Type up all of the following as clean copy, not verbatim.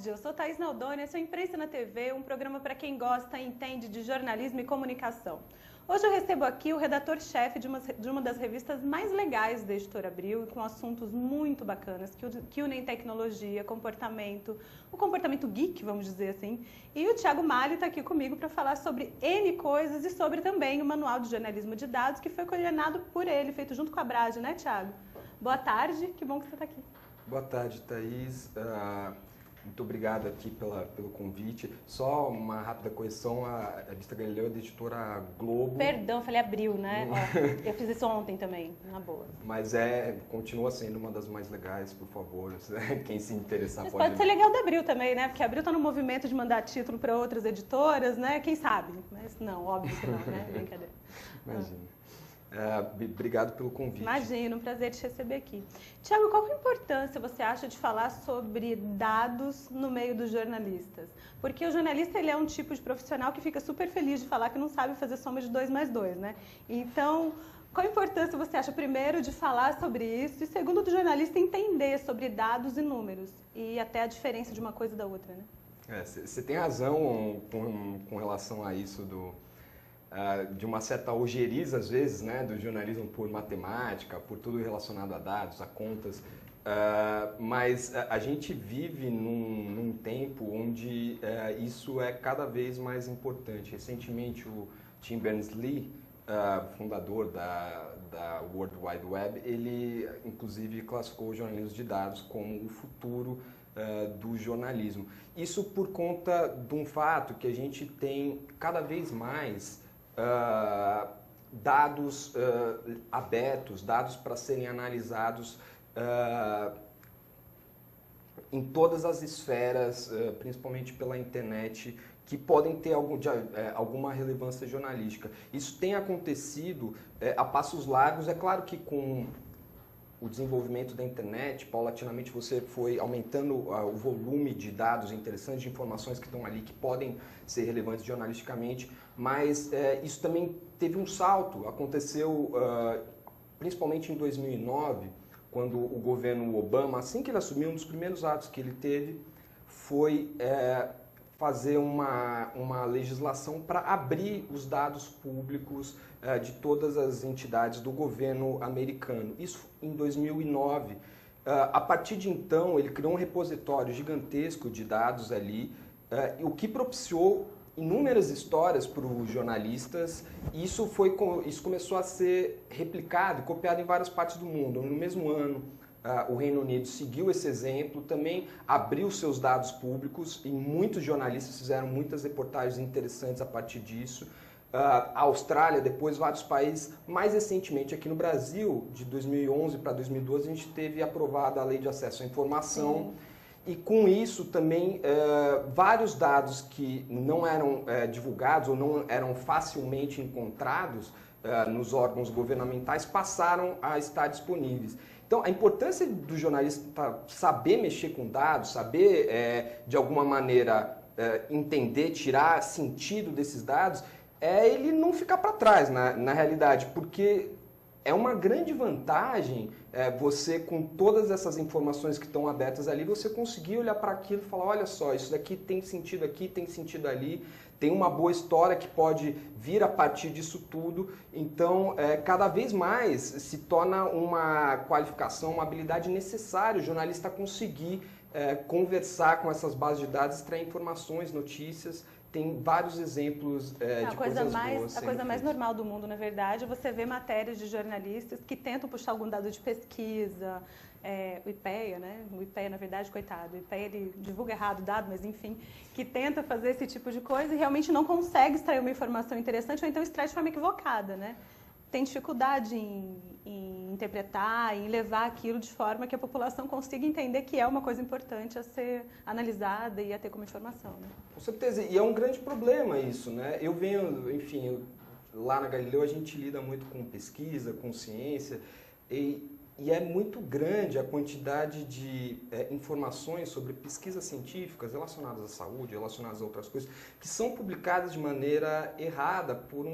tarde, eu sou Thaís Naldoni, esse é o Imprensa na TV, um programa para quem gosta e entende de jornalismo e comunicação. Hoje eu recebo aqui o redator-chefe de uma das revistas mais legais da Editora Abril, com assuntos muito bacanas, que unem tecnologia, o comportamento geek, vamos dizer assim. E o Thiago Malli está aqui comigo para falar sobre N coisas e sobre também o Manual de Jornalismo de Dados, que foi coordenado por ele, feito junto com a Brade, né, Thiago? Boa tarde, que bom que você está aqui. Boa tarde, Thaís. Muito obrigado aqui pelo convite. Só uma rápida correção, a revista Galileu é da editora Globo. Perdão, falei Abril, né? Eu fiz isso ontem também, na boa. Mas continua sendo uma das mais legais, por favor. Quem se interessar Mas pode... pode ser legal da Abril também, né? Porque a Abril está no movimento de mandar título para outras editoras, né? Quem sabe? Mas não, óbvio que não, né? Brincadeira. Imagina. Obrigado pelo convite. Imagina, um prazer te receber aqui. Tiago, qual a importância você acha de falar sobre dados no meio dos jornalistas? Porque o jornalista ele é um tipo de profissional que fica super feliz de falar que não sabe fazer soma de 2 mais 2, né? Então, qual a importância você acha, primeiro, de falar sobre isso e, segundo, do jornalista entender sobre dados e números e até a diferença de uma coisa da outra, né? Você tem razão com relação a isso de uma certa ojeriza, às vezes, né, do jornalismo por matemática, por tudo relacionado a dados, a contas, mas a gente vive num tempo onde isso é cada vez mais importante. Recentemente, o Tim Berners-Lee, fundador da World Wide Web, ele, inclusive, classificou o jornalismo de dados como o futuro do jornalismo. Isso por conta de um fato que a gente tem cada vez mais dados abertos, dados para serem analisados em todas as esferas, principalmente pela internet, que podem ter alguma relevância jornalística. Isso tem acontecido a passos largos. É claro que com o desenvolvimento da internet, paulatinamente você foi aumentando o volume de dados interessantes, de informações que estão ali, que podem ser relevantes jornalisticamente, mas isso também teve um salto. Aconteceu principalmente em 2009, quando o governo Obama, assim que ele assumiu, um dos primeiros atos que ele teve foi fazer uma legislação para abrir os dados públicos de todas as entidades do governo americano. Isso em 2009. A partir de então, ele criou um repositório gigantesco de dados ali, o que propiciou inúmeras histórias para os jornalistas, e isso começou a ser replicado e copiado em várias partes do mundo. No mesmo ano, o Reino Unido seguiu esse exemplo, também abriu seus dados públicos e muitos jornalistas fizeram muitas reportagens interessantes a partir disso. A Austrália, depois vários países. Mais recentemente, aqui no Brasil, de 2011 para 2012, a gente teve aprovada a Lei de Acesso à Informação. Sim. E com isso também vários dados que não eram divulgados ou não eram facilmente encontrados nos órgãos governamentais passaram a estar disponíveis. Então, a importância do jornalista saber mexer com dados, saber, de alguma maneira, entender, tirar sentido desses dados, ele não ficar para trás, na realidade, porque é uma grande vantagem você, com todas essas informações que estão abertas ali, você conseguir olhar para aquilo e falar, olha só, isso daqui tem sentido aqui, tem sentido ali, tem uma boa história que pode vir a partir disso tudo. Então, cada vez mais se torna uma qualificação, uma habilidade necessária o jornalista conseguir conversar com essas bases de dados, extrair informações, notícias. Tem vários exemplos de coisas boas. A coisa mais normal do mundo, na verdade, é você ver matérias de jornalistas que tentam puxar algum dado de pesquisa, o IPEA, né? O IPEA, na verdade, coitado, o IPEA ele divulga errado o dado, mas enfim, que tenta fazer esse tipo de coisa e realmente não consegue extrair uma informação interessante ou então extrai de forma equivocada, né? Tem dificuldade em interpretar, em levar aquilo de forma que a população consiga entender que é uma coisa importante a ser analisada e a ter como informação, né? Com certeza, e é um grande problema isso, né? Eu venho, enfim, lá na Galileu a gente lida muito com pesquisa, com ciência, e é muito grande a quantidade de informações sobre pesquisas científicas relacionadas à saúde, relacionadas a outras coisas, que são publicadas de maneira errada por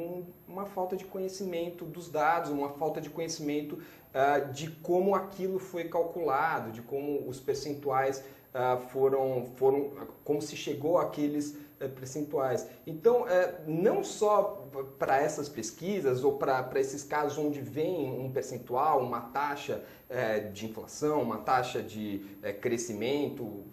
uma falta de conhecimento dos dados, uma falta de conhecimento de como aquilo foi calculado, de como os percentuais como se chegou àqueles percentuais. Então, não só para essas pesquisas ou para esses casos onde vem um percentual, uma taxa de inflação, uma taxa de crescimento,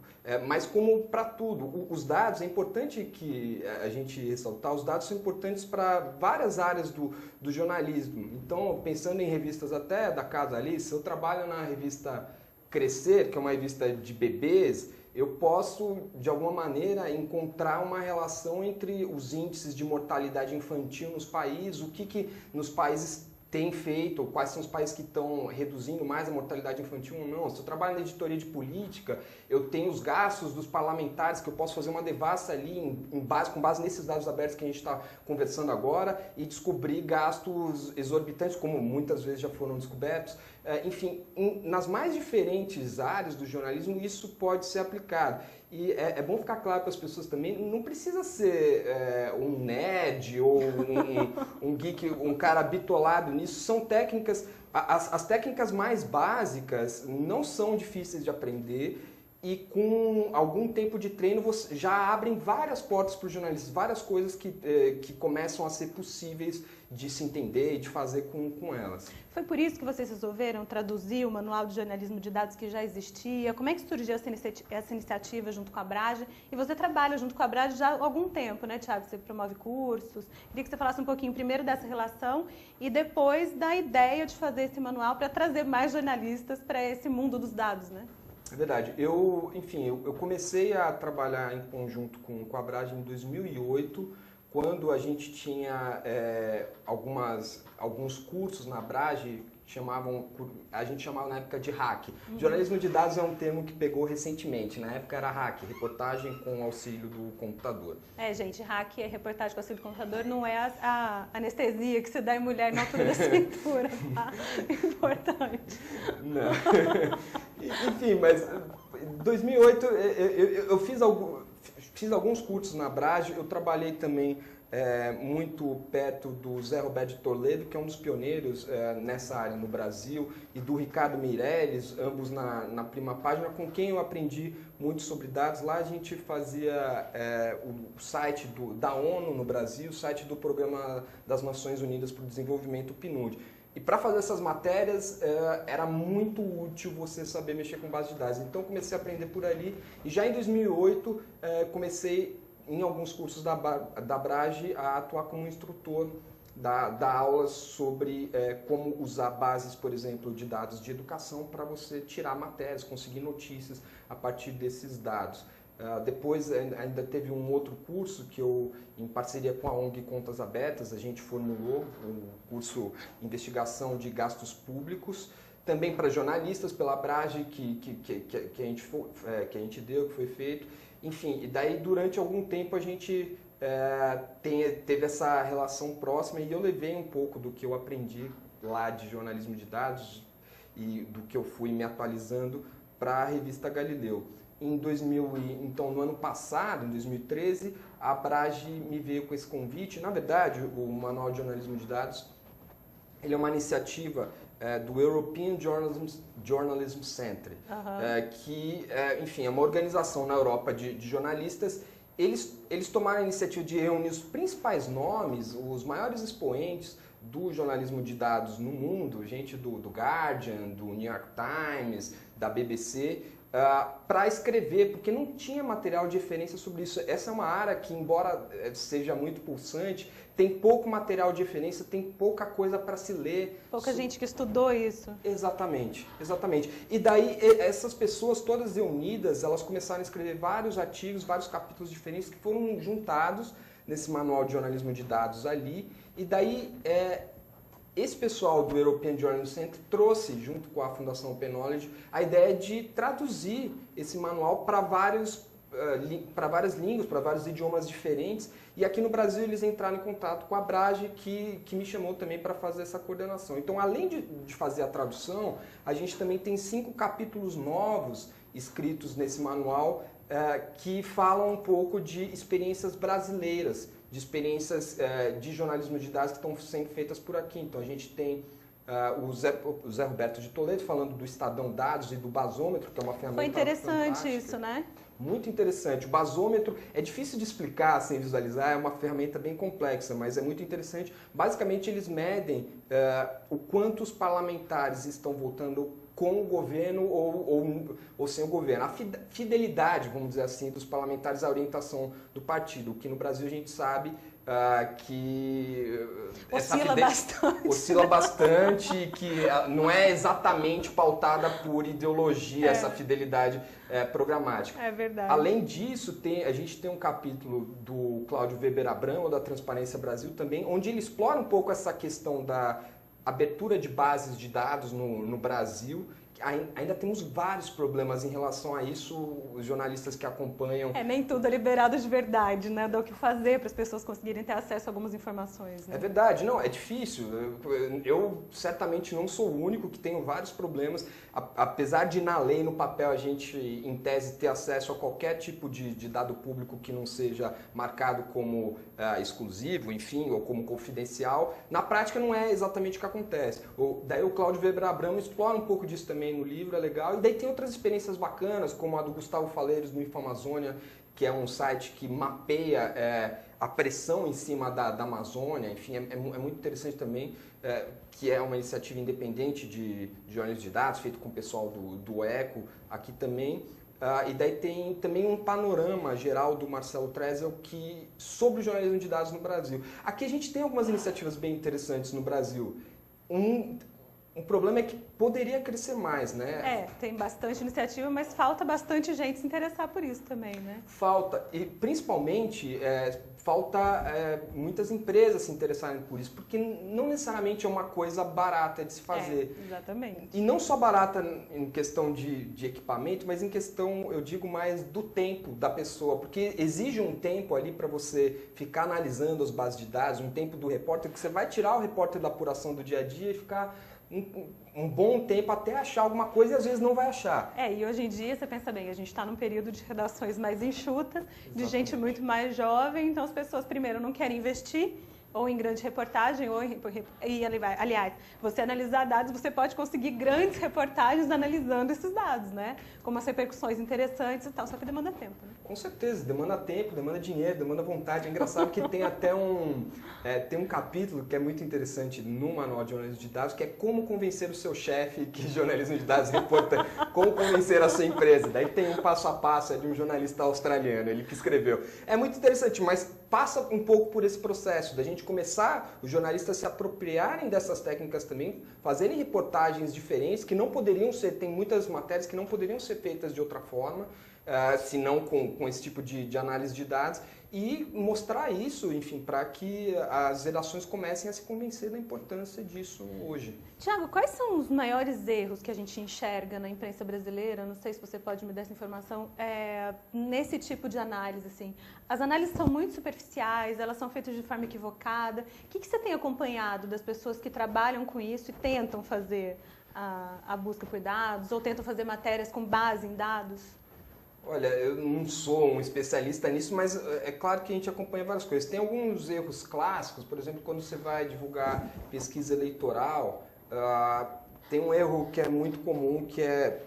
mas como para tudo. Os dados, é importante que a gente ressaltar, os dados são importantes para várias áreas do jornalismo. Então, pensando em revistas até da Casa Alice, eu trabalho na revista Crescer, que é uma revista de bebês, eu posso, de alguma maneira, encontrar uma relação entre os índices de mortalidade infantil nos países, o que nos países tem feito, quais são os países que estão reduzindo mais a mortalidade infantil ou não. Se eu trabalho na editoria de política, eu tenho os gastos dos parlamentares, que eu posso fazer uma devassa ali com base nesses dados abertos que a gente está conversando agora e descobrir gastos exorbitantes, como muitas vezes já foram descobertos. Enfim, nas mais diferentes áreas do jornalismo, isso pode ser aplicado. E é bom ficar claro para as pessoas também, não precisa ser um nerd ou um geek, um cara bitolado nisso. São técnicas, as técnicas mais básicas não são difíceis de aprender e com algum tempo de treino você já abrem várias portas para os jornalistas, várias coisas que começam a ser possíveis de se entender e de fazer com elas. Foi por isso que vocês resolveram traduzir o Manual de Jornalismo de Dados que já existia? Como é que surgiu essa iniciativa junto com a Abrage? E você trabalha junto com a Abrage já há algum tempo, né, Thiago? Você promove cursos. Queria que você falasse um pouquinho primeiro dessa relação e depois da ideia de fazer esse manual para trazer mais jornalistas para esse mundo dos dados, né? É verdade. Eu comecei a trabalhar em conjunto com a Abrage em 2008, quando a gente tinha alguns cursos na Abrage, a gente chamava na época de hack. Jornalismo de dados é um termo que pegou recentemente, na época era hack, reportagem com auxílio do computador. Gente, hack é reportagem com auxílio do computador, não é a anestesia que se dá em mulher na altura da cintura, tá? Importante. Não. Enfim, mas em 2008 eu fiz alguns cursos na Abrage, eu trabalhei também muito perto do Zé Roberto Toledo, que é um dos pioneiros nessa área no Brasil, e do Ricardo Meirelles, ambos na Prima Página, com quem eu aprendi muito sobre dados. Lá a gente fazia o site da ONU no Brasil, o site do Programa das Nações Unidas para o Desenvolvimento, o PNUD. E para fazer essas matérias era muito útil você saber mexer com base de dados. Então comecei a aprender por ali e já em 2008 comecei em alguns cursos da Abrage a atuar como instrutor, dar aulas sobre como usar bases, por exemplo, de dados de educação para você tirar matérias, conseguir notícias a partir desses dados. Depois ainda teve um outro curso que eu, em parceria com a ONG Contas Abertas, a gente formulou, o curso Investigação de Gastos Públicos, também para jornalistas pela Abrage que a gente deu, que foi feito. Enfim, e daí durante algum tempo a gente teve essa relação próxima e eu levei um pouco do que eu aprendi lá de jornalismo de dados e do que eu fui me atualizando para a revista Galileu. Então, no ano passado, em 2013, a Abrage me veio com esse convite. Na verdade, o Manual de Jornalismo de Dados ele é uma iniciativa do European Journalism Center, que, enfim, é uma organização na Europa de jornalistas. Eles tomaram a iniciativa de reunir os principais nomes, os maiores expoentes do jornalismo de dados no mundo, gente do Guardian, do New York Times, da BBC, para escrever, porque não tinha material de referência sobre isso. Essa é uma área que, embora seja muito pulsante, tem pouco material de referência, tem pouca coisa para se ler. Pouca gente que estudou isso. Exatamente, exatamente. E daí essas pessoas todas reunidas, elas começaram a escrever vários artigos, vários capítulos diferentes que foram juntados nesse manual de jornalismo de dados ali. E daí esse pessoal do European Journalism Center trouxe, junto com a Fundação Open Knowledge, a ideia de traduzir esse manual para várias línguas, para vários idiomas diferentes. E aqui no Brasil eles entraram em contato com a Abrage, que me chamou também para fazer essa coordenação. Então, além de fazer a tradução, a gente também tem 5 capítulos novos escritos nesse manual que falam um pouco de experiências brasileiras, de experiências de jornalismo de dados que estão sendo feitas por aqui. Então, a gente tem o Zé Roberto de Toledo falando do Estadão Dados e do basômetro, que é uma ferramenta Foi interessante fantástica. isso, né? Muito interessante. O basômetro é difícil de explicar sem visualizar, é uma ferramenta bem complexa, mas é muito interessante. Basicamente, eles medem o quanto os parlamentares estão votando com o governo ou sem o governo. A fidelidade, vamos dizer assim, dos parlamentares à orientação do partido, que no Brasil a gente sabe que oscila bastante, que não é exatamente pautada por ideologia, essa fidelidade programática. É verdade. Além disso, a gente tem um capítulo do Cláudio Weber Abramo, da Transparência Brasil também, onde ele explora um pouco essa questão da abertura de bases de dados no Brasil. Ainda temos vários problemas em relação a isso, os jornalistas que acompanham... Nem tudo é liberado de verdade, né? Dá o que fazer para as pessoas conseguirem ter acesso a algumas informações. Né? É verdade, não, é difícil. Eu certamente não sou o único que tenho vários problemas. Apesar de na lei, no papel, a gente, em tese, ter acesso a qualquer tipo de dado público que não seja marcado como exclusivo, enfim, ou como confidencial, na prática não é exatamente o que acontece. Daí o Cláudio Weber Abramo explora um pouco disso também no livro, é legal. E daí tem outras experiências bacanas, como a do Gustavo Faleiros no Infamazônia, que é um site que mapeia a pressão em cima da Amazônia. Enfim, é muito interessante também, que é uma iniciativa independente de jornalismo de dados, feito com o pessoal do ECO aqui também. E daí tem também um panorama geral do Marcelo Trezel sobre o jornalismo de dados no Brasil. Aqui a gente tem algumas iniciativas bem interessantes no Brasil. Um problema é que poderia crescer mais, né? Tem bastante iniciativa, mas falta bastante gente se interessar por isso também, né? Falta, e principalmente falta muitas empresas se interessarem por isso, porque não necessariamente é uma coisa barata de se fazer. Exatamente. E não só barata em questão de equipamento, mas em questão, eu digo mais, do tempo da pessoa, porque exige um tempo ali para você ficar analisando as bases de dados, um tempo do repórter, que você vai tirar o repórter da apuração do dia a dia e ficar um bom tempo até achar alguma coisa e às vezes não vai achar. E hoje em dia, você pensa bem, a gente está num período de redações mais enxutas, Exatamente. De gente muito mais jovem, então as pessoas primeiro não querem investir ou em grande reportagem, aliás, você analisar dados, você pode conseguir grandes reportagens analisando esses dados, né? Com umas repercussões interessantes e tal, só que demanda tempo, né? Com certeza, demanda tempo, demanda dinheiro, demanda vontade. É engraçado que tem até tem um capítulo que é muito interessante no Manual de Jornalismo de Dados, que é como convencer o seu chefe que jornalismo de dados é importante, como convencer a sua empresa. Daí tem um passo a passo de um jornalista australiano, ele que escreveu. É muito interessante, mas passa um pouco por esse processo da gente começar, os jornalistas se apropriarem dessas técnicas também, fazerem reportagens diferentes que não poderiam ser, tem muitas matérias que não poderiam ser feitas de outra forma, se não com esse tipo de análise de dados, e mostrar isso, enfim, para que as redações comecem a se convencer da importância disso hoje. Tiago, quais são os maiores erros que a gente enxerga na imprensa brasileira? Não sei se você pode me dar essa informação. Nesse tipo de análise, assim, as análises são muito superficiais, elas são feitas de forma equivocada. O que você tem acompanhado das pessoas que trabalham com isso e tentam fazer a busca por dados ou tentam fazer matérias com base em dados? Olha, eu não sou um especialista nisso, mas é claro que a gente acompanha várias coisas. Tem alguns erros clássicos, por exemplo, quando você vai divulgar pesquisa eleitoral, tem um erro que é muito comum, que é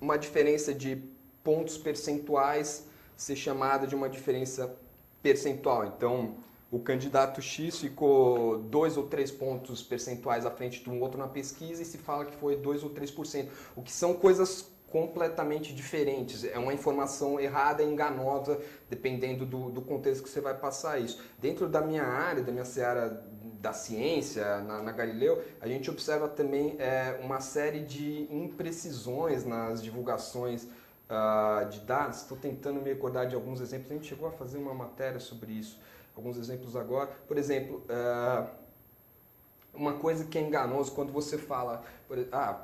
uma diferença de pontos percentuais ser chamada de uma diferença percentual. Então, o candidato X ficou 2 ou 3 pontos percentuais à frente de um outro na pesquisa e se fala que foi 2 ou 3%, o que são coisas completamente diferentes. É uma informação errada e enganosa, dependendo do contexto que você vai passar isso. Dentro da minha área, da minha seara da ciência, na Galileu, a gente observa também uma série de imprecisões nas divulgações de dados. Estou tentando me recordar de alguns exemplos. A gente chegou a fazer uma matéria sobre isso. Alguns exemplos agora. Por exemplo, uma coisa que é enganoso quando você fala,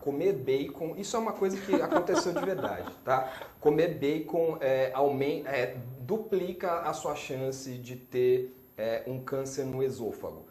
comer bacon, isso é uma coisa que aconteceu de verdade, tá? Comer bacon duplica a sua chance de ter um câncer no esôfago.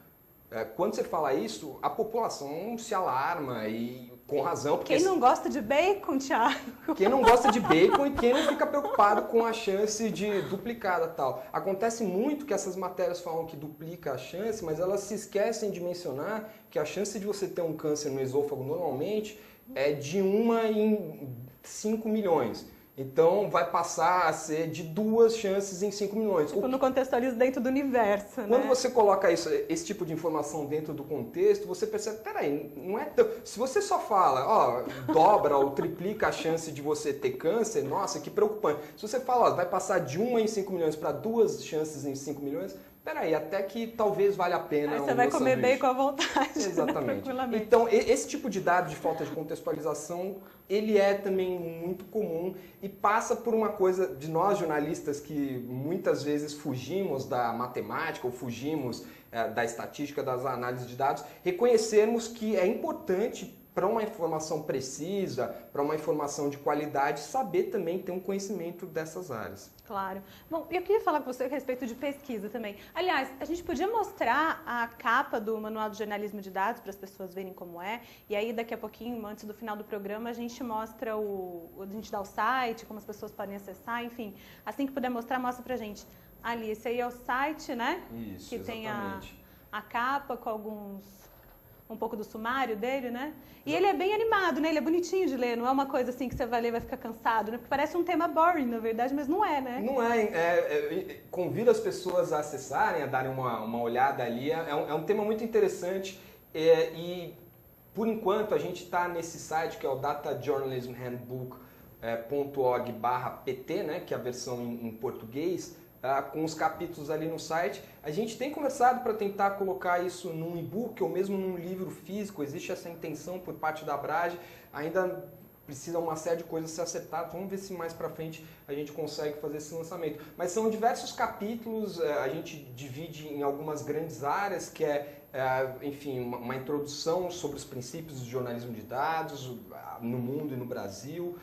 Quando você fala isso, a população se alarma e Com razão. Porque quem não gosta de bacon, Thiago? Quem não gosta de bacon e quem não fica preocupado com a chance de duplicada tal. Acontece muito que essas matérias falam que duplica a chance, mas elas se esquecem de mencionar que a chance de você ter um câncer no esôfago normalmente é de 1 em 5 milhões. Então vai passar a ser de 2 chances em 5 milhões. Tipo, no contextualizo dentro do universo, Quando né? você coloca esse tipo de informação dentro do contexto, você percebe, peraí, não é tão... Se você só fala, ó, dobra ou triplica a chance de você ter câncer, nossa, que preocupante. Se você fala, ó, vai passar de 1 em 5 milhões para 2 chances em 5 milhões, peraí, até que talvez valha a pena. Aí você vai comer sanduíche. bacon à vontade. Exatamente. Né? Tranquilamente. Então, esse tipo de dado de falta de contextualização, ele é também muito comum e passa por uma coisa de nós jornalistas que muitas vezes fugimos da matemática ou fugimos da estatística, das análises de dados, reconhecermos que é importante para uma informação precisa, para uma informação de qualidade, saber também ter um conhecimento dessas áreas. Claro. Bom, eu queria falar com você a respeito de pesquisa também. Aliás, a gente podia mostrar a capa do Manual de Jornalismo de Dados para as pessoas verem como é. E aí, daqui a pouquinho, antes do final do programa, a gente mostra a gente dá o site, como as pessoas podem acessar, enfim. Assim que puder mostrar, mostra pra gente. Ali, esse aí é o site, né? Isso, que exatamente. Tem a capa com um pouco do sumário dele, né? E ele é bem animado, né? Ele é bonitinho de ler, não é uma coisa assim que você vai ler e vai ficar cansado, né? Porque parece um tema boring, na verdade, mas não é, né? Não é. Convido as pessoas a acessarem, a darem uma olhada ali. É um tema muito interessante e, por enquanto, a gente está nesse site que é o datajournalismhandbook.org/pt, né? Que é a versão em português. Com os capítulos ali no site. A gente tem conversado para tentar colocar isso num e-book ou mesmo num livro físico. Existe essa intenção por parte da Abrage. Ainda precisa uma série de coisas ser acertadas. Vamos ver se mais para frente a gente consegue fazer esse lançamento. Mas são diversos capítulos, a gente divide em algumas grandes áreas, que enfim, uma introdução sobre os princípios do jornalismo de dados no mundo e no Brasil,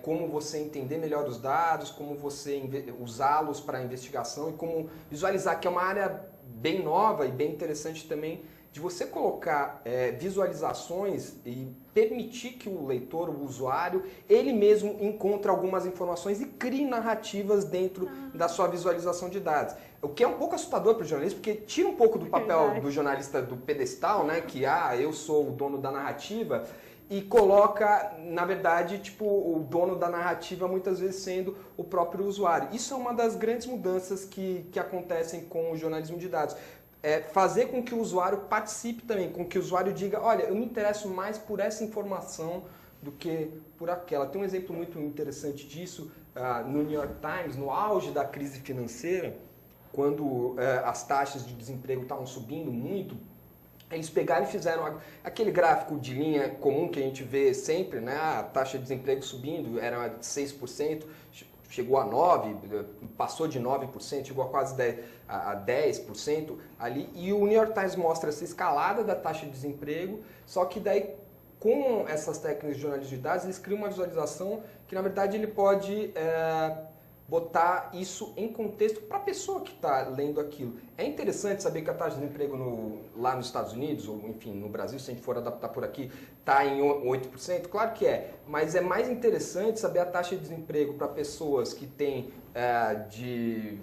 como você entender melhor os dados, como você usá-los para a investigação e como visualizar, que é uma área bem nova e bem interessante também, de você colocar visualizações e permitir que o leitor, o usuário, ele mesmo encontre algumas informações e crie narrativas dentro da sua visualização de dados. O que é um pouco assustador para o jornalista, porque tira um pouco do papel do jornalista do pedestal, né, que eu sou o dono da narrativa, e coloca, na verdade, tipo, o dono da narrativa muitas vezes sendo o próprio usuário. Isso é uma das grandes mudanças que acontecem com o jornalismo de dados. Fazer com que o usuário participe também, com que o usuário diga, olha, eu me interesso mais por essa informação do que por aquela. Tem um exemplo muito interessante disso no New York Times, no auge da crise financeira, quando as taxas de desemprego estavam subindo muito. Eles pegaram e fizeram aquele gráfico de linha comum que a gente vê sempre, né? A taxa de desemprego subindo, era de 6%, chegou a 9%, passou de 9%, chegou a quase 10% ali. E o New York Times mostra essa escalada da taxa de desemprego, só que daí, com essas técnicas de jornalismo de dados, eles criam uma visualização que, na verdade, ele pode botar isso em contexto para a pessoa que está lendo aquilo. É interessante saber que a taxa de desemprego lá nos Estados Unidos, ou enfim, no Brasil, se a gente for adaptar por aqui, está em 8%? Claro que é, mas é mais interessante saber a taxa de desemprego para pessoas que têm de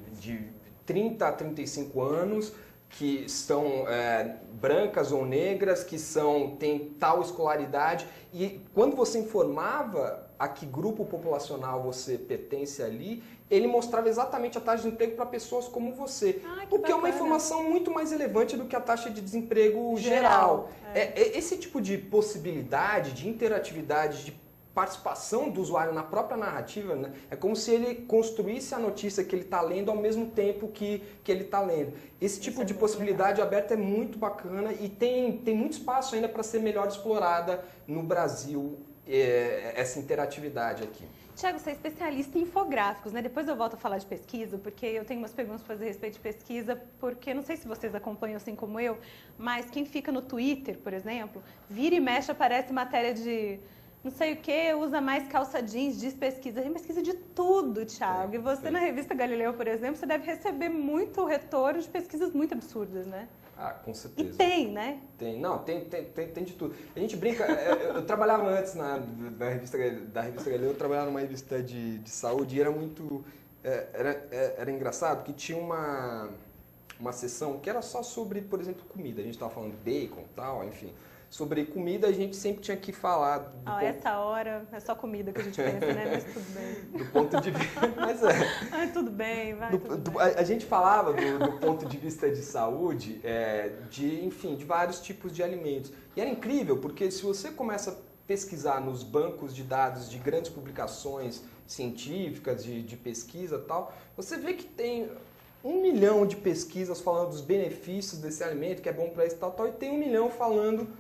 30 a 35 anos, que são brancas ou negras, que têm tal escolaridade, e quando você informava a que grupo populacional você pertence ali, ele mostrava exatamente a taxa de desemprego para pessoas como você. O que é uma informação muito mais relevante do que a taxa de desemprego geral. Esse tipo de possibilidade, de interatividade, de participação do usuário na própria narrativa, né? É como se ele construísse a notícia que ele está lendo ao mesmo tempo que ele está lendo. Esse tipo de possibilidade aberta é muito bacana e tem muito espaço ainda para ser melhor explorada no Brasil, essa interatividade aqui. Thiago, você é especialista em infográficos, né? Depois eu volto a falar de pesquisa, porque eu tenho umas perguntas para fazer a respeito de pesquisa, porque não sei se vocês acompanham assim como eu, mas quem fica no Twitter, por exemplo, vira e mexe, aparece matéria de não sei o que, usa mais calça jeans, diz pesquisa. Tem pesquisa de tudo, Thiago. E você na revista Galileu, por exemplo, você deve receber muito retorno de pesquisas muito absurdas, né? Ah, com E certeza. tem, né? Tem, não, tem de tudo. A gente brinca, eu trabalhava antes da revista Galileu, eu trabalhava numa revista de saúde e era muito, era engraçado que tinha uma seção que era só sobre, por exemplo, comida. A gente estava falando de bacon e tal, enfim. Sobre comida a gente sempre tinha que falar... Essa hora é só comida que a gente pensa, né? Mas tudo bem. Do ponto de vista... Mas tudo bem, vai, tudo bem. A gente falava do ponto de vista de saúde, enfim, de vários tipos de alimentos. E era incrível, porque se você começa a pesquisar nos bancos de dados de grandes publicações científicas, de pesquisa e tal, você vê que tem 1 milhão de pesquisas falando dos benefícios desse alimento, que é bom para isso e tal, e tem 1 milhão falando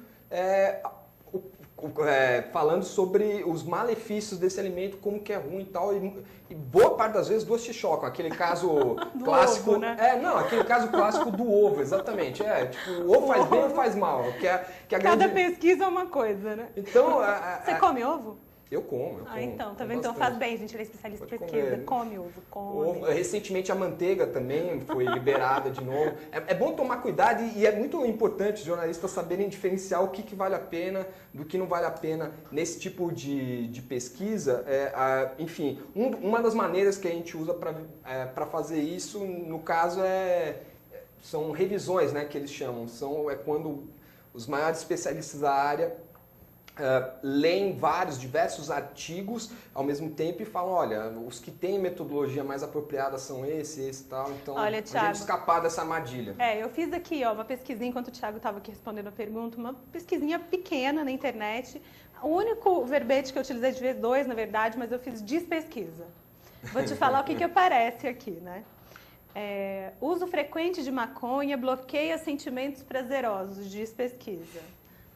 sobre os malefícios desse alimento, como que é ruim e tal, e boa parte das vezes duas te chocam. Aquele caso clássico, ovo, né? Aquele caso clássico do ovo, exatamente. Tipo, o ovo faz bem ou faz mal? Cada pesquisa é uma coisa, né? Então, você come ovo? Eu como. Então, tá vendo? Então faz bem, gente, ele é especialista em pesquisa. Come ovo, come. Recentemente a manteiga também foi liberada de novo. É bom tomar cuidado e é muito importante os jornalistas saberem diferenciar o que vale a pena do que não vale a pena nesse tipo de pesquisa. Enfim, uma das maneiras que a gente usa para fazer isso, no caso, são revisões, né, que eles chamam. É quando os maiores especialistas da área leem diversos artigos ao mesmo tempo e falam, olha, os que têm metodologia mais apropriada são esse e tal, então olha, Thiago, a gente escapar dessa armadilha. Eu fiz aqui uma pesquisinha, enquanto o Thiago estava aqui respondendo a pergunta, uma pesquisinha pequena na internet. O único verbete que eu utilizei, de vez dois, na verdade, mas eu fiz despesquisa. Vou te falar o que aparece aqui, né? Uso frequente de maconha bloqueia sentimentos prazerosos, diz pesquisa.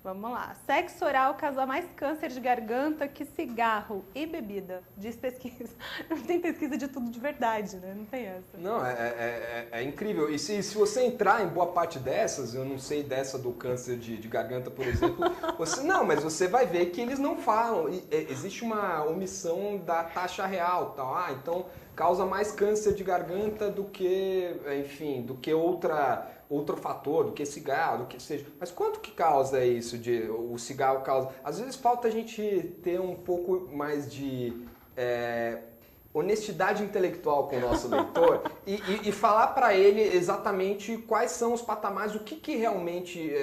Vamos lá. Sexo oral causa mais câncer de garganta que cigarro e bebida, diz pesquisa. Não tem pesquisa de tudo de verdade, né? Não tem essa. Não, é incrível. E se você entrar em boa parte dessas, eu não sei dessa do câncer de garganta, por exemplo, mas você vai ver que eles não falam. Existe uma omissão da taxa real, tal. Então causa mais câncer de garganta do que, enfim, do que outro fator, do que cigarro, do que seja. Mas quanto que causa isso? O cigarro causa... Às vezes falta a gente ter um pouco mais de honestidade intelectual com o nosso leitor e falar para ele exatamente quais são os patamares, o que realmente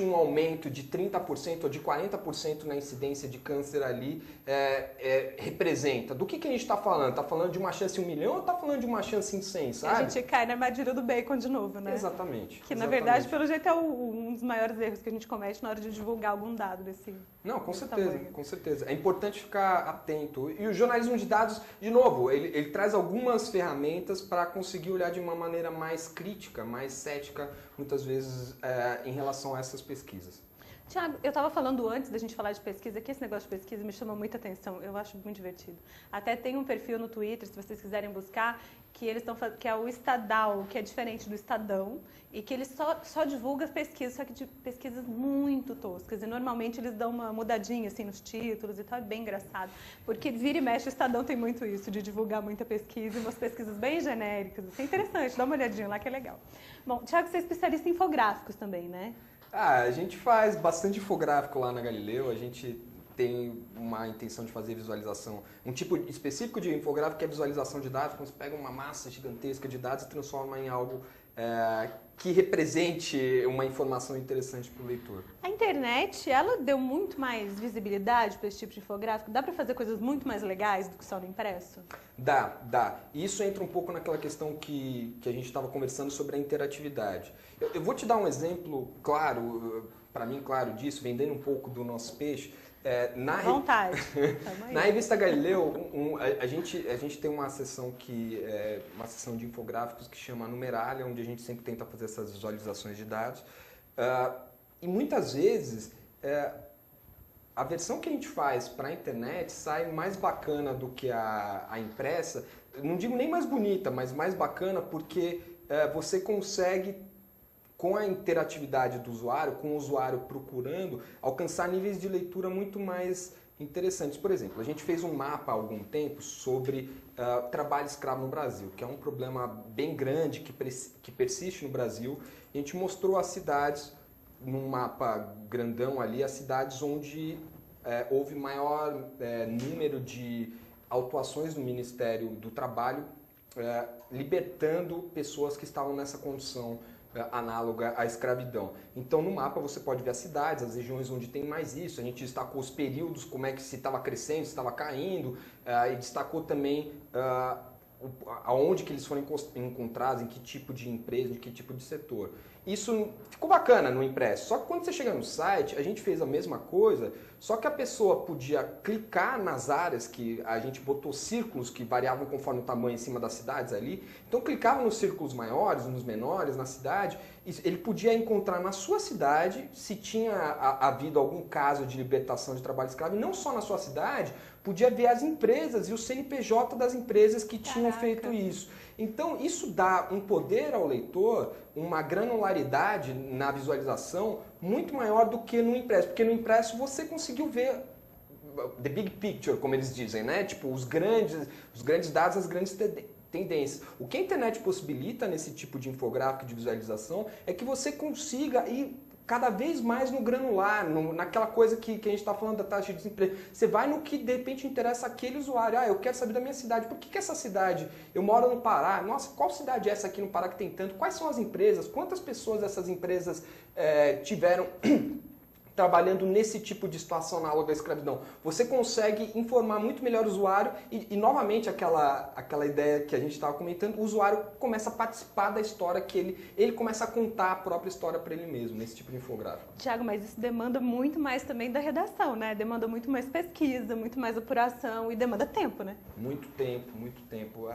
um aumento de 30% ou de 40% na incidência de câncer ali representa. Do que a gente está falando? Está falando de uma chance em 1 milhão ou está falando de uma chance em 100, sabe? A gente cai na armadilha do bacon de novo, né? Exatamente. Na verdade, pelo jeito, é um dos maiores erros que a gente comete na hora de divulgar algum dado desse. Não, com certeza. É importante ficar atento. E o jornalismo de dados, de novo, ele traz algumas ferramentas para conseguir olhar de uma maneira mais crítica, mais cética, muitas vezes, em relação a essas pesquisas. Tiago, eu estava falando antes da gente falar de pesquisa, que esse negócio de pesquisa me chama muita atenção, eu acho muito divertido. Até tem um perfil no Twitter, se vocês quiserem buscar, que é o Estadal, que é diferente do Estadão, e que ele só divulga pesquisas, só que de pesquisas muito toscas. E normalmente eles dão uma mudadinha assim nos títulos e tal, é bem engraçado. Porque vira e mexe, o Estadão tem muito isso, de divulgar muita pesquisa, e umas pesquisas bem genéricas. Isso é interessante, dá uma olhadinha lá que é legal. Bom, Tiago, você é especialista em infográficos também, né? A gente faz bastante infográfico lá na Galileu, a gente tem uma intenção de fazer visualização, um tipo específico de infográfico que é visualização de dados, quando você pega uma massa gigantesca de dados e transforma em algo que represente uma informação interessante para o leitor. A internet, ela deu muito mais visibilidade para esse tipo de infográfico? Dá para fazer coisas muito mais legais do que só no impresso? Dá. E isso entra um pouco naquela questão que a gente estava conversando sobre a interatividade. Eu vou te dar um exemplo claro, para mim claro disso, vendendo um pouco do nosso peixe. Vontade. Na revista Galileu, a gente tem uma seção uma seção de infográficos que chama Numeralha, onde a gente sempre tenta fazer essas visualizações de dados. E muitas vezes a versão que a gente faz para a internet sai mais bacana do que a impressa. Não digo nem mais bonita, mas mais bacana porque você consegue, com a interatividade do usuário, com o usuário procurando, alcançar níveis de leitura muito mais interessantes. Por exemplo, a gente fez um mapa há algum tempo sobre trabalho escravo no Brasil, que é um problema bem grande que persiste no Brasil. A gente mostrou as cidades, num mapa grandão ali, as cidades onde houve maior número de autuações do Ministério do Trabalho, libertando pessoas que estavam nessa condição análoga à escravidão. Então, no mapa você pode ver as cidades, as regiões onde tem mais isso. A gente destacou os períodos, como é que se estava crescendo, se estava caindo, e destacou também aonde que eles foram encontrados, em que tipo de empresa, em que tipo de setor. Isso ficou bacana no impresso. Só que quando você chega no site, a gente fez a mesma coisa, só que a pessoa podia clicar nas áreas que a gente botou círculos que variavam conforme o tamanho em cima das cidades ali. Então clicava nos círculos maiores, nos menores, na cidade, e ele podia encontrar na sua cidade se tinha havido algum caso de libertação de trabalho escravo, e não só na sua cidade, podia ver as empresas e o CNPJ das empresas que tinham feito isso. Então, isso dá um poder ao leitor, uma granularidade na visualização muito maior do que no impresso. Porque no impresso você conseguiu ver the big picture, como eles dizem, né? Tipo, os grandes dados, as grandes tendências. O que a internet possibilita nesse tipo de infográfico de visualização é que você consiga ir cada vez mais no granular, naquela coisa que a gente está falando da taxa de desemprego. Você vai no que de repente interessa aquele usuário. Eu quero saber da minha cidade. Por que essa cidade? Eu moro no Pará. Nossa, qual cidade é essa aqui no Pará que tem tanto? Quais são as empresas? Quantas pessoas essas empresas tiveram trabalhando nesse tipo de situação análoga à escravidão? Você consegue informar muito melhor o usuário e novamente, aquela ideia que a gente estava comentando, o usuário começa a participar da história que ele começa a contar a própria história para ele mesmo, nesse tipo de infográfico. Tiago, mas isso demanda muito mais também da redação, né? Demanda muito mais pesquisa, muito mais apuração e demanda tempo, né? Muito tempo, muito tempo.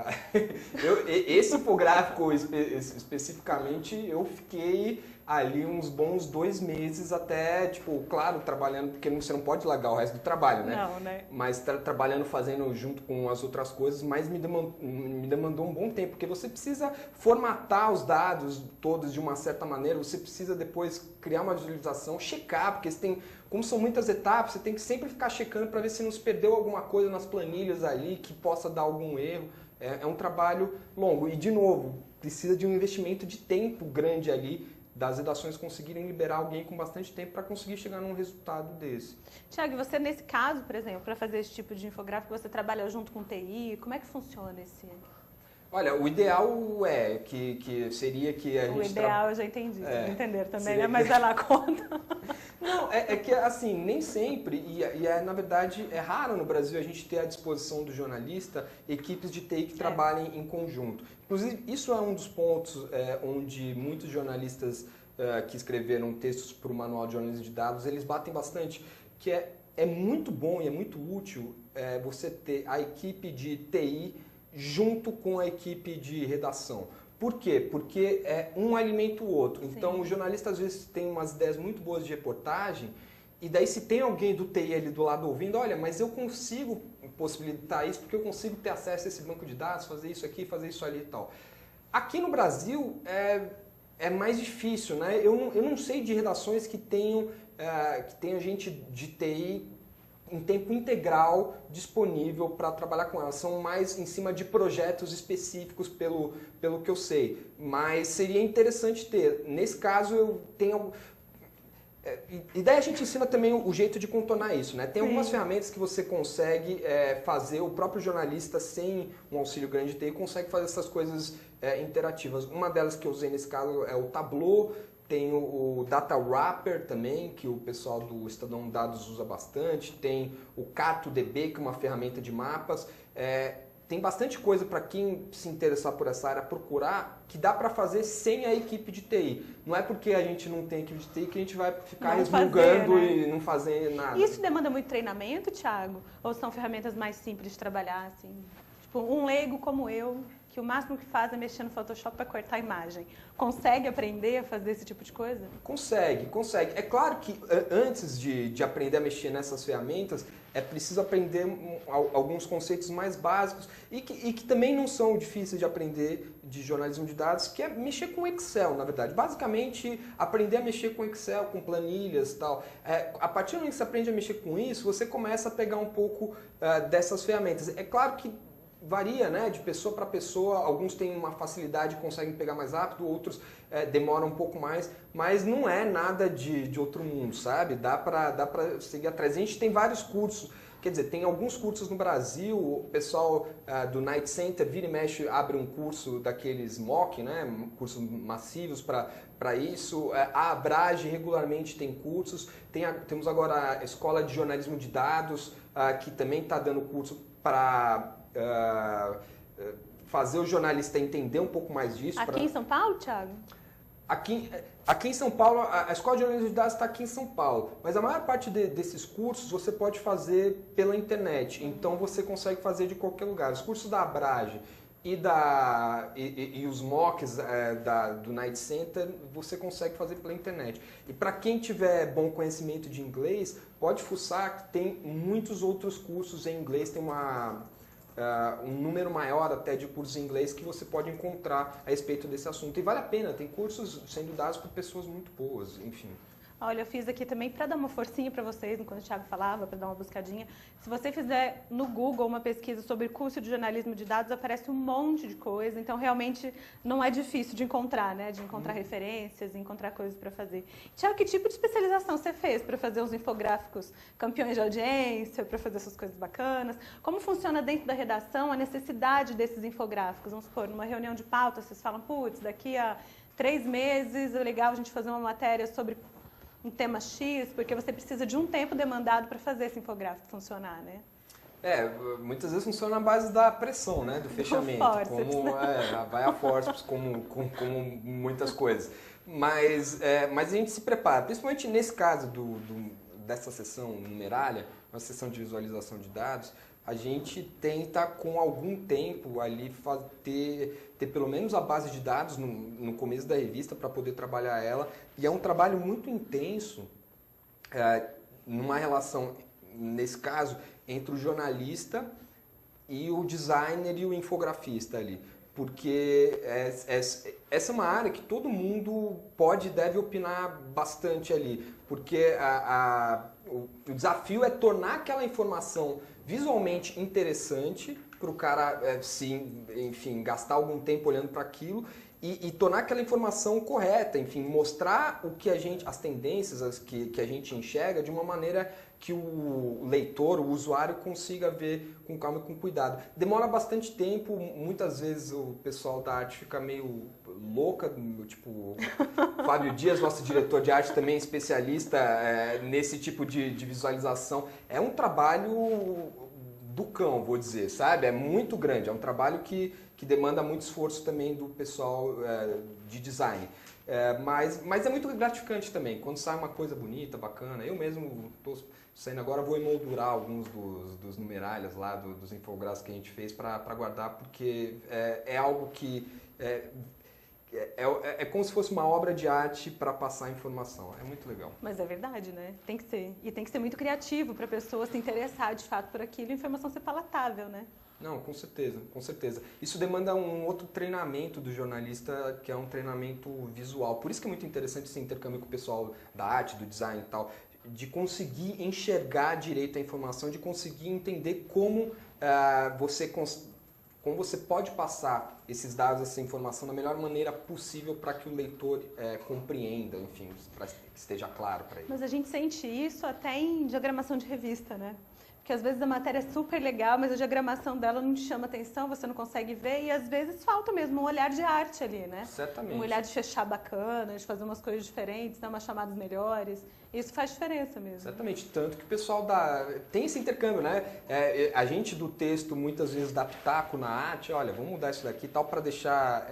Esse infográfico especificamente, eu fiquei ali uns bons 2 meses até, tipo, claro, trabalhando, porque você não pode largar o resto do trabalho, né? Não, né? Mas trabalhando, fazendo junto com as outras coisas, mas me demandou um bom tempo, porque você precisa formatar os dados todos de uma certa maneira, você precisa depois criar uma visualização, checar, porque você tem, como são muitas etapas, você tem que sempre ficar checando para ver se não se perdeu alguma coisa nas planilhas ali que possa dar algum erro. É um trabalho longo e, de novo, precisa de um investimento de tempo grande ali, das redações conseguirem liberar alguém com bastante tempo para conseguir chegar num resultado desse. Tiago, você nesse caso, por exemplo, para fazer esse tipo de infográfico, você trabalha junto com TI? Como é que funciona esse? Olha, o ideal que seria que a gente... O ideal eu já entendi, vocês entenderam também, né? Mas vai lá, conta. Não, é que assim, nem sempre, na verdade é raro no Brasil a gente ter à disposição do jornalista equipes de TI que trabalhem em conjunto. Inclusive, isso é um dos pontos onde muitos jornalistas que escreveram textos para o Manual de Jornalismo de Dados, eles batem bastante, que é muito bom e é muito útil você ter a equipe de TI junto com a equipe de redação. Por quê? Porque um alimenta o outro. Sim. Então, o jornalista às vezes tem umas ideias muito boas de reportagem, e daí se tem alguém do TI ali do lado ouvindo, olha, mas eu consigo possibilitar isso porque eu consigo ter acesso a esse banco de dados, fazer isso aqui, fazer isso ali e tal. Aqui no Brasil é mais difícil, né? Eu não sei de redações que tenham gente de TI em tempo integral disponível para trabalhar com elas. São mais em cima de projetos específicos pelo que eu sei. Mas seria interessante ter. Nesse caso, eu tenho... E daí a gente ensina também o jeito de contornar isso, né? Tem algumas ferramentas que você consegue fazer, o próprio jornalista, sem um auxílio grande de TI, consegue fazer essas coisas interativas. Uma delas que eu usei nesse caso é o Tableau. Tem o Data Wrapper também, que o pessoal do Estadão Dados usa bastante. Tem o CatoDB, que é uma ferramenta de mapas. Tem bastante coisa para quem se interessar por essa área procurar, que dá para fazer sem a equipe de TI. Não é porque a gente não tem equipe de TI que a gente vai ficar resmungando, né? E não fazer nada. Isso demanda muito treinamento, Tiago? Ou são ferramentas mais simples de trabalhar, assim? Tipo, um leigo como eu, que o máximo que faz é mexer no Photoshop para cortar a imagem. Consegue aprender a fazer esse tipo de coisa? Consegue, consegue. É claro que antes de aprender a mexer nessas ferramentas, é preciso aprender alguns conceitos mais básicos e que também não são difíceis de aprender de jornalismo de dados, que é mexer com Excel, na verdade. Basicamente, aprender a mexer com Excel, com planilhas e tal. A partir do momento que você aprende a mexer com isso, você começa a pegar um pouco dessas ferramentas. É claro que varia, né, de pessoa para pessoa, alguns têm uma facilidade e conseguem pegar mais rápido, outros demoram um pouco mais, mas não é nada de outro mundo, sabe? Dá para seguir atrás. A gente tem vários cursos, quer dizer, tem alguns cursos no Brasil, o pessoal do Night Center vira e mexe, abre um curso daqueles MOOC, né, cursos massivos para isso. A Abrage regularmente tem cursos, temos agora a Escola de Jornalismo de Dados, que também está dando curso para fazer o jornalista entender um pouco mais disso. Aqui em São Paulo, Thiago? Aqui em São Paulo, a Escola de Jornalismo de Dados está aqui em São Paulo, mas a maior parte desses cursos você pode fazer pela internet, então você consegue fazer de qualquer lugar. Os cursos da Abrage e os MOOCs do Night Center você consegue fazer pela internet. E para quem tiver bom conhecimento de inglês, pode fuçar que tem muitos outros cursos em inglês, tem um número maior até de cursos em inglês que você pode encontrar a respeito desse assunto. E vale a pena, tem cursos sendo dados por pessoas muito boas, enfim. Olha, eu fiz aqui também para dar uma forcinha para vocês, enquanto o Thiago falava, para dar uma buscadinha. Se você fizer no Google uma pesquisa sobre curso de jornalismo de dados, aparece um monte de coisa. Então, realmente, não é difícil de encontrar, né? De encontrar referências, encontrar coisas para fazer. Thiago, que tipo de especialização você fez para fazer os infográficos campeões de audiência, para fazer essas coisas bacanas? Como funciona dentro da redação a necessidade desses infográficos? Vamos supor, numa reunião de pauta, vocês falam, putz, daqui a 3 meses é legal a gente fazer uma matéria sobre um tema X, porque você precisa de um tempo demandado para fazer esse infográfico funcionar, né? Muitas vezes funciona na base da pressão, né, do fechamento, vai a forceps, como muitas coisas. Mas a gente se prepara, principalmente nesse caso dessa sessão numerária, uma sessão de visualização de dados, a gente tenta com algum tempo ali ter pelo menos a base de dados no começo da revista para poder trabalhar ela. E é um trabalho muito intenso, numa relação, nesse caso, entre o jornalista e o designer e o infografista ali. Porque essa é uma área que todo mundo pode e deve opinar bastante ali. Porque o desafio é tornar aquela informação visualmente interessante para o cara, enfim, gastar algum tempo olhando para aquilo e tornar aquela informação correta, enfim, mostrar as tendências que a gente enxerga de uma maneira que o leitor, o usuário consiga ver com calma e com cuidado. Demora bastante tempo, muitas vezes o pessoal da arte fica meio louca, tipo, Fábio Dias, nosso diretor de arte, também especialista nesse tipo de visualização. É um trabalho do cão, vou dizer, sabe? É muito grande, é um trabalho que demanda muito esforço também do pessoal de design. Mas é muito gratificante também, quando sai uma coisa bonita, bacana. Eu mesmo estou saindo agora, vou emoldurar alguns dos numeralhas lá, dos infográficos que a gente fez para guardar, porque é algo que é como se fosse uma obra de arte para passar a informação. É muito legal. Mas é verdade, né? Tem que ser. E tem que ser muito criativo para a pessoa se interessar de fato por aquilo e a informação ser palatável, né? Não, com certeza, com certeza. Isso demanda um outro treinamento do jornalista, que é um treinamento visual. Por isso que é muito interessante esse intercâmbio com o pessoal da arte, do design e tal, de conseguir enxergar direito a informação, de conseguir entender como você pode passar esses dados, essa informação da melhor maneira possível para que o leitor compreenda, enfim, para que esteja claro para ele. Mas a gente sente isso até em diagramação de revista, né? Porque às vezes a matéria é super legal, mas a diagramação dela não te chama atenção, você não consegue ver, e às vezes falta mesmo um olhar de arte ali, né? Certamente. Um olhar de fechar bacana, de fazer umas coisas diferentes, dar umas chamadas melhores. Isso faz diferença mesmo. Exatamente, tanto que o pessoal tem esse intercâmbio, né? A gente do texto muitas vezes dá pitaco na arte, olha, vamos mudar isso daqui e tal, para deixar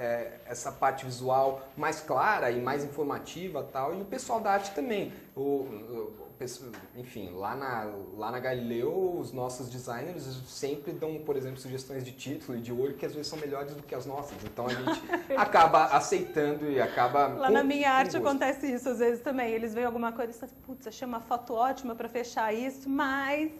essa parte visual mais clara e mais informativa e tal, e o pessoal da arte também. enfim, lá na Galileu, os nossos designers sempre dão, por exemplo, sugestões de título e de olho que às vezes são melhores do que as nossas. Então a gente acaba aceitando e acaba... Lá na minha arte acontece isso às vezes também. Eles veem alguma coisa e falam, putz, achei uma foto ótima para fechar isso, mas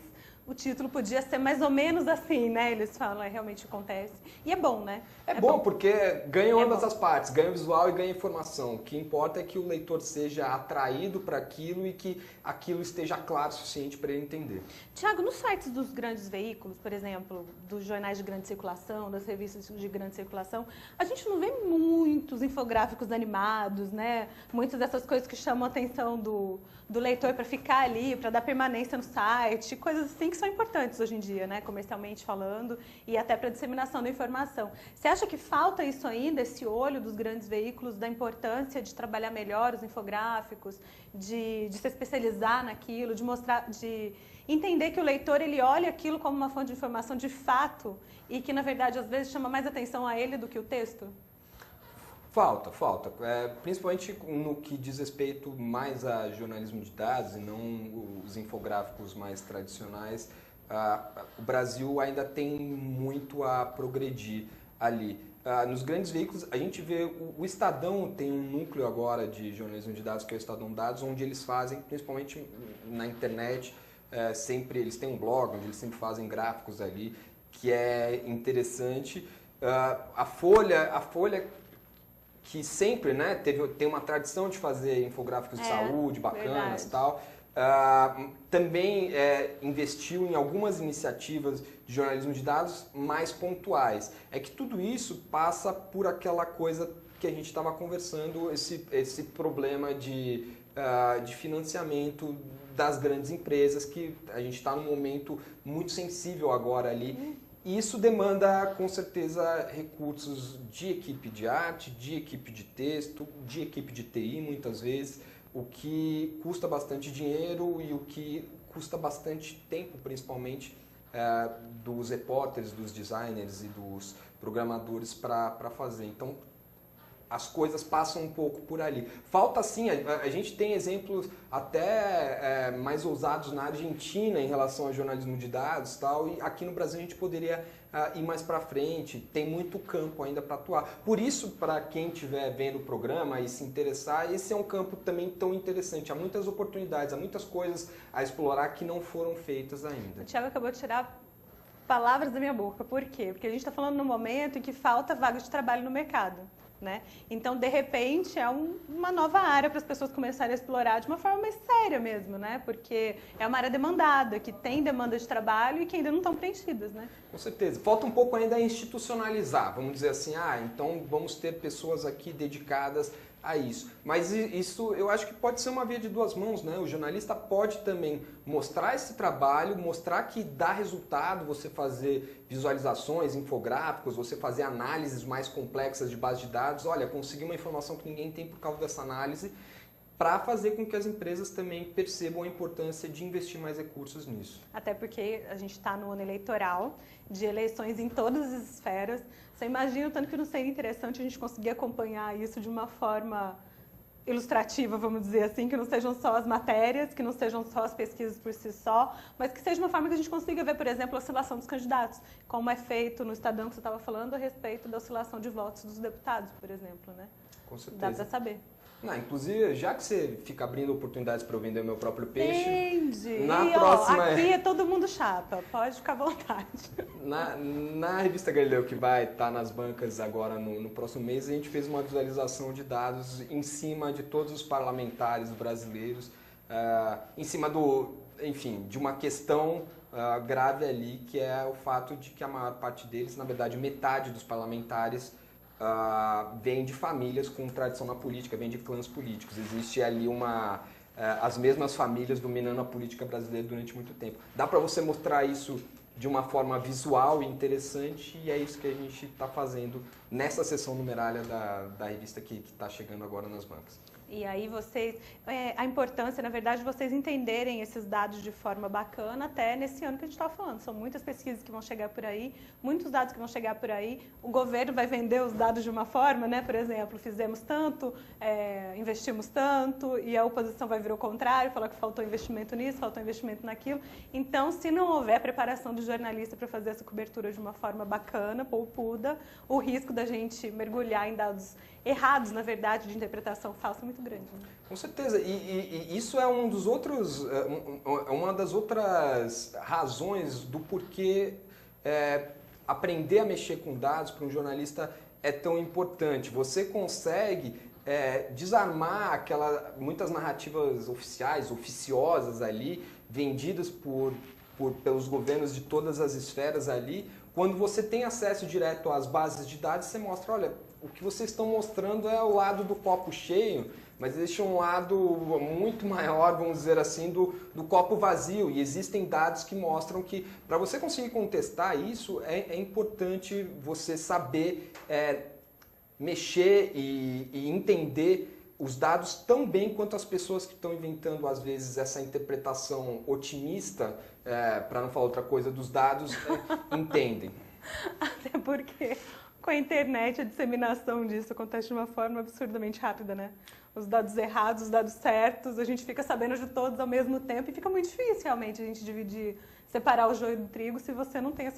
o título podia ser mais ou menos assim, né? Eles falam, realmente acontece. E é bom, né? É bom, porque ganha ambas as partes, ganha visual e ganha informação. O que importa é que o leitor seja atraído para aquilo e que aquilo esteja claro o suficiente para ele entender. Tiago, nos sites dos grandes veículos, por exemplo, dos jornais de grande circulação, das revistas de grande circulação, a gente não vê muitos infográficos animados, né? Muitas dessas coisas que chamam a atenção do leitor para ficar ali, para dar permanência no site, coisas assim que são importantes hoje em dia, né? Comercialmente falando e até para disseminação da informação. Você acha que falta isso ainda, esse olho dos grandes veículos, da importância de trabalhar melhor os infográficos, de se especializar naquilo, de mostrar, de entender que o leitor ele olha aquilo como uma fonte de informação de fato e que, na verdade, às vezes chama mais atenção a ele do que o texto? Falta. Principalmente no que diz respeito mais a jornalismo de dados e não os infográficos mais tradicionais. O Brasil ainda tem muito a progredir ali. Nos grandes veículos, a gente vê, o Estadão tem um núcleo agora de jornalismo de dados, que é o Estadão Dados, onde eles fazem, principalmente na internet, sempre eles têm um blog, onde eles sempre fazem gráficos ali, que é interessante. A Folha que sempre, né, tem uma tradição de fazer infográficos de saúde bacanas e tal, também investiu em algumas iniciativas de jornalismo de dados mais pontuais. É que tudo isso passa por aquela coisa que a gente estava conversando, esse problema de financiamento das grandes empresas, que a gente está num momento muito sensível agora ali. E isso demanda, com certeza, recursos de equipe de arte, de equipe de texto, de equipe de TI, muitas vezes, o que custa bastante dinheiro e o que custa bastante tempo, principalmente, dos repórteres, dos designers e dos programadores para fazer. Então, as coisas passam um pouco por ali. Falta sim, a gente tem exemplos até mais ousados na Argentina em relação ao jornalismo de dados e tal, e aqui no Brasil a gente poderia ir mais para frente, tem muito campo ainda para atuar. Por isso, para quem estiver vendo o programa e se interessar, esse é um campo também tão interessante. Há muitas oportunidades, há muitas coisas a explorar que não foram feitas ainda. O Thiago acabou de tirar palavras da minha boca. Por quê? Porque a gente está falando num momento em que falta vaga de trabalho no mercado. Né? Então, de repente, é uma nova área para as pessoas começarem a explorar de uma forma mais séria mesmo, né? Porque é uma área demandada, que tem demanda de trabalho e que ainda não estão preenchidas, né? Com certeza. Falta um pouco ainda institucionalizar, vamos dizer assim, então vamos ter pessoas aqui dedicadas a isso. Mas isso eu acho que pode ser uma via de duas mãos, né? O jornalista pode também mostrar esse trabalho, mostrar que dá resultado você fazer visualizações, infográficos, você fazer análises mais complexas de base de dados. Olha, consegui uma informação que ninguém tem por causa dessa análise, para fazer com que as empresas também percebam a importância de investir mais recursos nisso. Até porque a gente está no ano eleitoral, de eleições em todas as esferas. Você imagina o tanto que não seria interessante a gente conseguir acompanhar isso de uma forma ilustrativa, vamos dizer assim, que não sejam só as matérias, que não sejam só as pesquisas por si só, mas que seja uma forma que a gente consiga ver, por exemplo, a oscilação dos candidatos, como é feito no Estadão que você estava falando a respeito da oscilação de votos dos deputados, por exemplo, né? Com certeza. Dá para saber. Inclusive, já que você fica abrindo oportunidades para eu vender o meu próprio peixe, entendi. Próxima... aqui é todo mundo chapa, pode ficar à vontade. Na revista Galileu, que vai estar nas bancas agora no próximo mês, a gente fez uma visualização de dados em cima de todos os parlamentares brasileiros, em cima de uma questão grave ali, que é o fato de que a maior parte deles, na verdade metade dos parlamentares, vem de famílias com tradição na política, vem de clãs políticos. Existe ali as mesmas famílias dominando a política brasileira durante muito tempo. Dá para você mostrar isso de uma forma visual e interessante, e é isso que a gente está fazendo nessa sessão numerária da revista que está chegando agora nas bancas. E aí a importância, na verdade, de vocês entenderem esses dados de forma bacana até nesse ano que a gente estava falando. São muitas pesquisas que vão chegar por aí, muitos dados que vão chegar por aí. O governo vai vender os dados de uma forma, né? Por exemplo, fizemos tanto, investimos tanto, e a oposição vai vir ao contrário, falar que faltou investimento nisso, faltou investimento naquilo. Então, se não houver preparação do jornalista para fazer essa cobertura de uma forma bacana, poupuda, o risco da gente mergulhar em dados errados, na verdade, de interpretação falsa é muito grande. Né? Com certeza, e isso é uma das outras razões do porquê aprender a mexer com dados para um jornalista é tão importante. Você consegue desarmar muitas narrativas oficiais, oficiosas ali, vendidas pelos governos de todas as esferas ali. Quando você tem acesso direto às bases de dados, você mostra, olha, o que vocês estão mostrando é o lado do copo cheio, mas existe um lado muito maior, vamos dizer assim, do copo vazio. E existem dados que mostram que, para você conseguir contestar isso, é importante você saber mexer e entender os dados tão bem quanto as pessoas que estão inventando, às vezes, essa interpretação otimista, para não falar outra coisa, dos dados, entendem. Até porque com a internet a disseminação disso acontece de uma forma absurdamente rápida, né? Os dados errados, os dados certos, a gente fica sabendo de todos ao mesmo tempo e fica muito difícil realmente a gente separar o joio do trigo se você não tem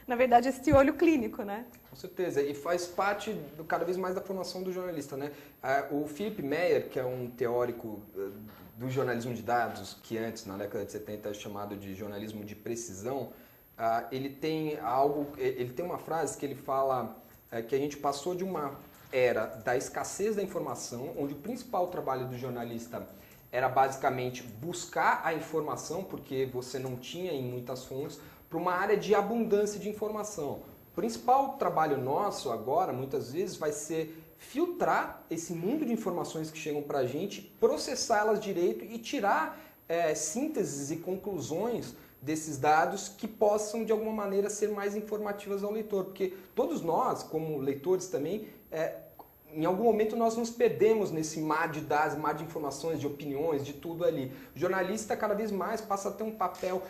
na verdade, esse olho clínico, né? Com certeza, e faz parte cada vez mais da formação do jornalista, né? O Philip Meyer, que é um teórico do jornalismo de dados, que antes, na década de 70, é chamado de jornalismo de precisão, ele tem uma frase que ele fala que a gente passou de uma era da escassez da informação, onde o principal trabalho do jornalista era basicamente buscar a informação, porque você não tinha em muitas fontes, para uma área de abundância de informação. O principal trabalho nosso agora, muitas vezes, vai ser filtrar esse mundo de informações que chegam para a gente, processá-las direito e tirar sínteses e conclusões desses dados que possam, de alguma maneira, ser mais informativas ao leitor. Porque todos nós, como leitores também, em algum momento nós nos perdemos nesse mar de dados, mar de informações, de opiniões, de tudo ali. O jornalista cada vez mais passa a ter um papel,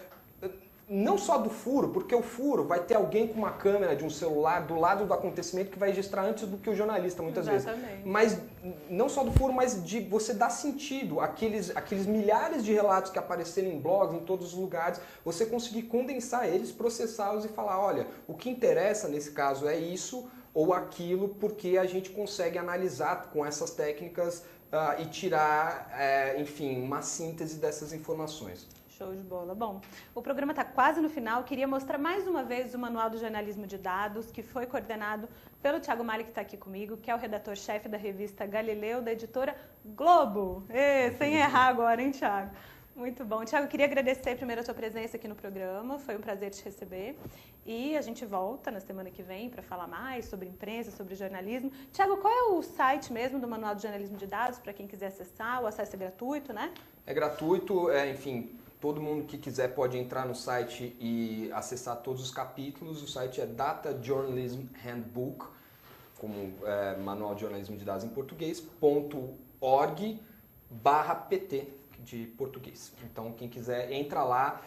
não só do furo, porque o furo vai ter alguém com uma câmera de um celular do lado do acontecimento que vai registrar antes do que o jornalista, muitas vezes. Mas não só do furo, mas de você dar sentido àqueles milhares de relatos que apareceram em blogs, em todos os lugares, você conseguir condensar eles, processá-los e falar, olha, o que interessa nesse caso é isso ou aquilo, porque a gente consegue analisar com essas técnicas e tirar, enfim, uma síntese dessas informações. Show de bola. Bom, o programa está quase no final. Queria mostrar mais uma vez o Manual do Jornalismo de Dados, que foi coordenado pelo Thiago Malha, que está aqui comigo, que é o redator-chefe da revista Galileu, da editora Globo. Sem errar agora, hein, Thiago? Muito bom. Thiago, queria agradecer primeiro a sua presença aqui no programa. Foi um prazer te receber. E a gente volta na semana que vem para falar mais sobre imprensa, sobre jornalismo. Thiago, qual é o site mesmo do Manual do Jornalismo de Dados, para quem quiser acessar? O acesso é gratuito, né? É gratuito, enfim... Todo mundo que quiser pode entrar no site e acessar todos os capítulos. O site é Data Journalism Handbook, como Manual de Jornalismo de Dados em português, .org/pt de português. Então, quem quiser, entra lá,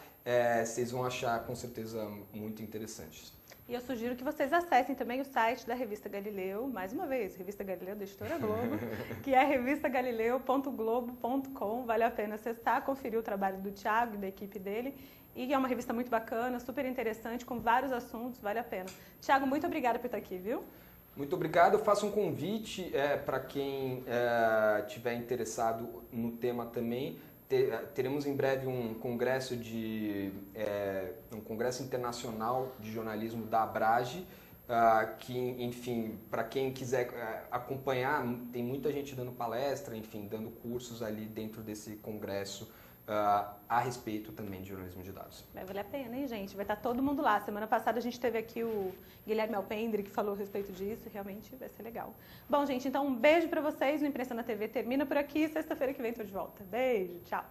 vocês vão achar com certeza muito interessantes. E eu sugiro que vocês acessem também o site da Revista Galileu, mais uma vez, Revista Galileu da Editora Globo, que é revistagalileu.globo.com. Vale a pena acessar, conferir o trabalho do Thiago e da equipe dele. E é uma revista muito bacana, super interessante, com vários assuntos, vale a pena. Thiago, muito obrigada por estar aqui, viu? Muito obrigado. Eu faço um convite para quem estiver interessado no tema também. Teremos em breve um congresso internacional de jornalismo da Abrage, que, enfim, para quem quiser acompanhar, tem muita gente dando palestra, enfim, dando cursos ali dentro desse congresso a respeito também de jornalismo de dados. Vai valer a pena, hein, gente? Vai estar todo mundo lá. Semana passada a gente teve aqui o Guilherme Alpendre, que falou a respeito disso, realmente vai ser legal. Bom, gente, então um beijo para vocês. O Imprensa na TV termina por aqui. Sexta-feira que vem estou de volta. Beijo, tchau.